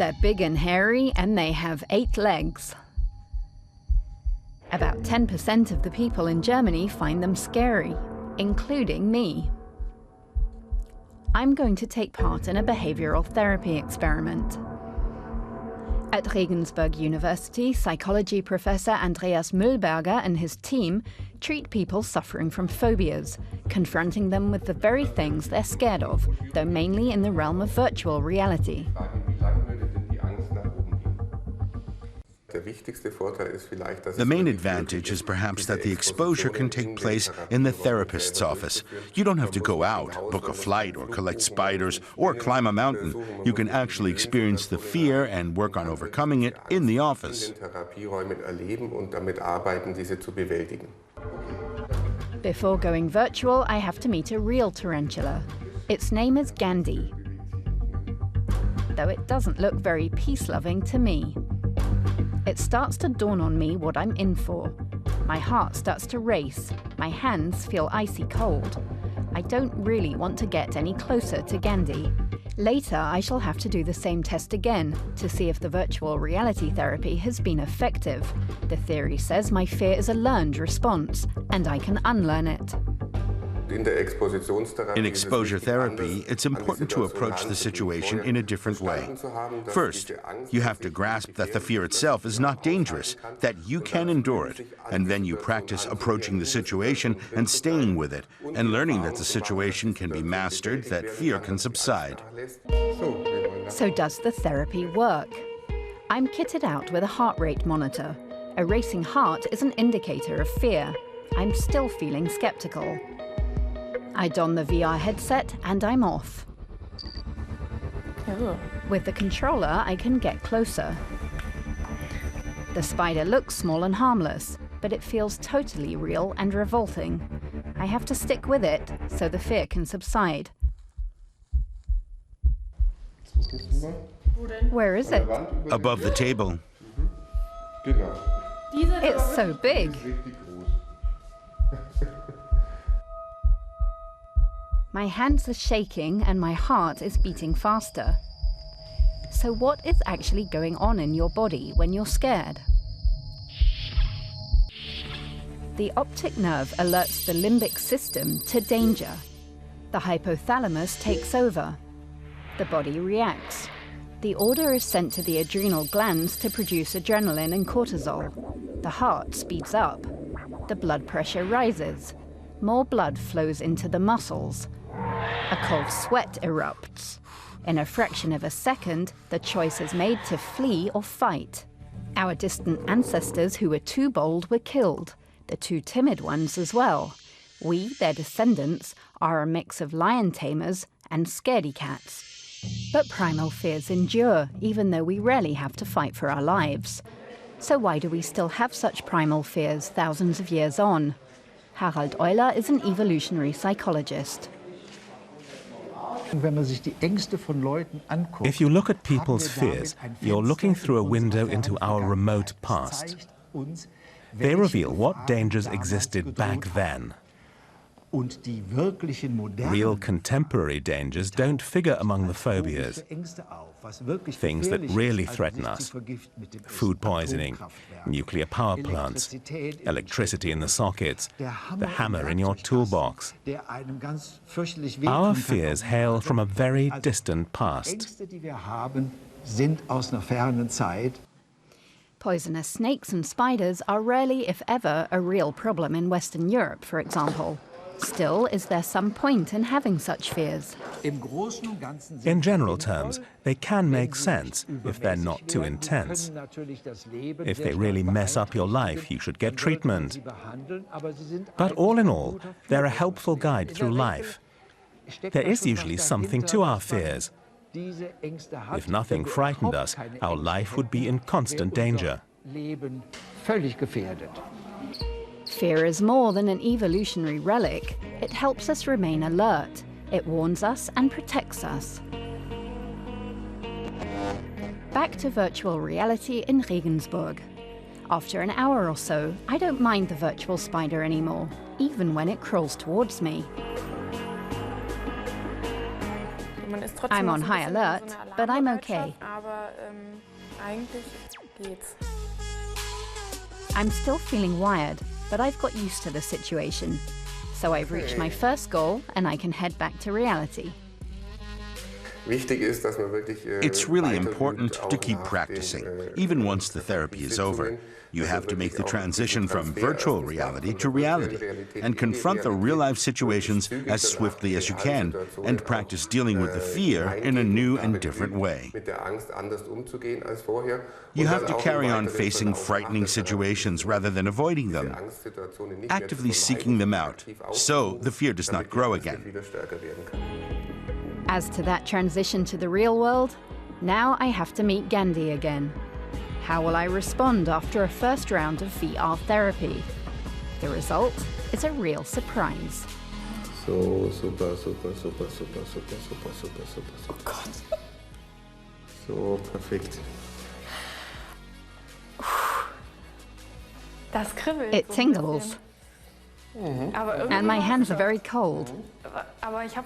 They're big and hairy, and they have 8 legs. About 10% of the people in Germany find them scary, including me. I'm going to take part in a behavioral therapy experiment. At Regensburg University, psychology professor Andreas Mühlberger and his team treat people suffering from phobias, confronting them with the very things they're scared of, though mainly in the realm of virtual reality. The main advantage is perhaps that the exposure can take place in the therapist's office. You don't have to go out, book a flight, or collect spiders, or climb a mountain. You can actually experience the fear and work on overcoming it in the office. Before going virtual, I have to meet a real tarantula. Its name is Gandhi, though it doesn't look very peace-loving to me. It starts to dawn on me what I'm in for. My heart starts to race. My hands feel icy cold. I don't really want to get any closer to Gandhi. Later, I shall have to do the same test again to see if the virtual reality therapy has been effective. The theory says my fear is a learned response, and I can unlearn it. In exposure therapy, it's important to approach the situation in a different way. First, you have to grasp that the fear itself is not dangerous, that you can endure it, and then you practice approaching the situation and staying with it, and learning that the situation can be mastered, that fear can subside. So does the therapy work? I'm kitted out with a heart rate monitor. A racing heart is an indicator of fear. I'm still feeling skeptical. I don the VR headset and I'm off. Oh. With the controller, I can get closer. The spider looks small and harmless, but it feels totally real and revolting. I have to stick with it so the fear can subside. Where is it? Above the table. It's so big. My hands are shaking and my heart is beating faster. So what is actually going on in your body when you're scared? The optic nerve alerts the limbic system to danger. The hypothalamus takes over. The body reacts. The order is sent to the adrenal glands to produce adrenaline and cortisol. The heart speeds up. The blood pressure rises. More blood flows into the muscles. A cold sweat erupts. In a fraction of a second, the choice is made to flee or fight. Our distant ancestors who were too bold were killed, the too timid ones as well. We, their descendants, are a mix of lion tamers and scaredy cats. But primal fears endure, even though we rarely have to fight for our lives. So why do we still have such primal fears thousands of years on? Harald Euler is an evolutionary psychologist. If you look at people's fears, you're looking through a window into our remote past. They reveal what dangers existed back then. Real contemporary dangers don't figure among the phobias. Things that really threaten us: food poisoning, nuclear power plants, electricity in the sockets, the hammer in your toolbox. Our fears hail from a very distant past. Poisonous snakes and spiders are rarely, if ever, a real problem in Western Europe, for example. Still, is there some point in having such fears? In general terms, they can make sense if they're not too intense. If they really mess up your life, you should get treatment. But all in all, they're a helpful guide through life. There is usually something to our fears. If nothing frightened us, our life would be in constant danger. Fear is more than an evolutionary relic. It helps us remain alert. It warns us and protects us. Back to virtual reality in Regensburg. After an hour or so, I don't mind the virtual spider anymore, even when it crawls towards me. I'm on high alert, but I'm okay. I'm still feeling wired, but I've got used to the situation. So I've reached my first goal and I can head back to reality. It's really important to keep practicing, even once the therapy is over. You have to make the transition from virtual reality to reality and confront the real-life situations as swiftly as you can and practice dealing with the fear in a new and different way. You have to carry on facing frightening situations rather than avoiding them, actively seeking them out, so the fear does not grow again. As to that transition to the real world, now I have to meet Gandhi again. How will I respond after a first round of VR therapy? The result is a real surprise. So, super, super, super, super, super, super, super, super, super. Oh Gott. So, perfekt. Das kribbelt. It tingles. And my hands are very cold.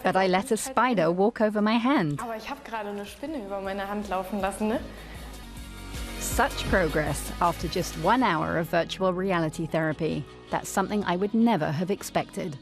But I let a spider walk over my hand. Aber ich habe gerade eine Spinne über meine Hand laufen lassen, ne? Such progress after just 1 hour of virtual reality therapy. That's something I would never have expected.